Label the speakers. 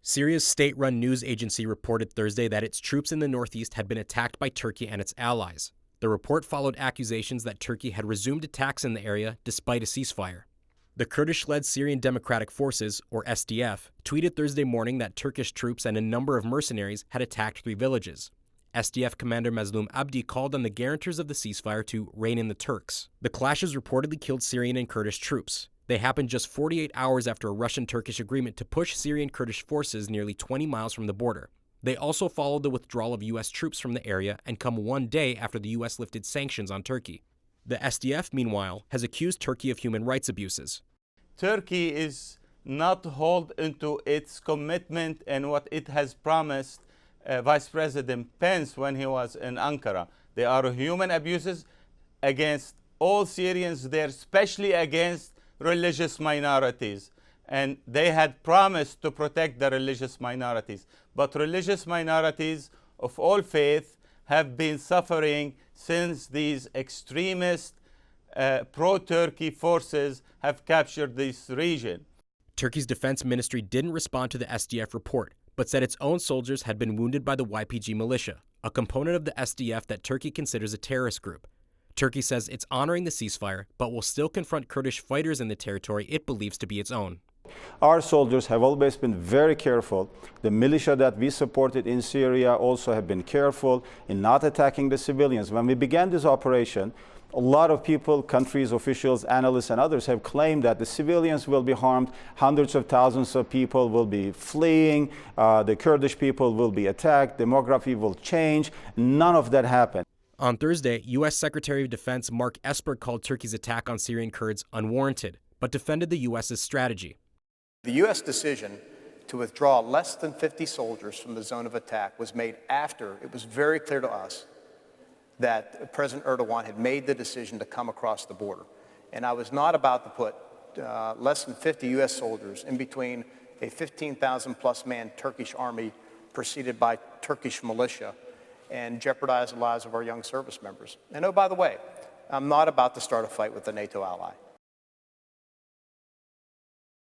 Speaker 1: Syria's state-run news agency reported Thursday that its troops in the northeast had been attacked by Turkey and its allies. The report followed accusations that Turkey had resumed attacks in the area despite a ceasefire. The Kurdish-led Syrian Democratic Forces, or SDF, tweeted Thursday morning that Turkish troops and a number of mercenaries had attacked 3 villages. SDF commander Mazlum Abdi called on the guarantors of the ceasefire to rein in the Turks. The clashes reportedly killed Syrian and Kurdish troops. They happened just 48 hours after a Russian-Turkish agreement to push Syrian Kurdish forces nearly 20 miles from the border. They also followed the withdrawal of U.S. troops from the area and come one day after the U.S. lifted sanctions on Turkey. The SDF, meanwhile, has accused Turkey of human rights abuses.
Speaker 2: Turkey is not held into its commitment and what it has promised Vice President Pence when he was in Ankara. There are human abuses against all Syrians there, especially against religious minorities. And they had promised to protect the religious minorities. But religious minorities of all faith have been suffering since these extremist pro-Turkey forces have captured this region.
Speaker 1: Turkey's defense ministry didn't respond to the SDF report, but said its own soldiers had been wounded by the YPG militia, a component of the SDF that Turkey considers a terrorist group. Turkey says it's honoring the ceasefire, but will still confront Kurdish fighters in the territory it believes to be its own.
Speaker 3: Our soldiers have always been very careful. The militia that we supported in Syria also have been careful in not attacking the civilians. When we began this operation, a lot of people, countries, officials, analysts, and others have claimed that the civilians will be harmed, hundreds of thousands of people will be fleeing, the Kurdish people will be attacked, demography will change. None of that happened.
Speaker 1: On Thursday, U.S. Secretary of Defense Mark Esper called Turkey's attack on Syrian Kurds unwarranted, but defended the U.S.'s strategy.
Speaker 4: The U.S. decision to withdraw less than 50 soldiers from the zone of attack was made after it was very clear to us that President Erdogan had made the decision to come across the border. And I was not about to put less than 50 U.S. soldiers in between a 15,000-plus man Turkish army preceded by Turkish militia and jeopardize the lives of our young service members. And oh, by the way, I'm not about to start a fight with a NATO ally.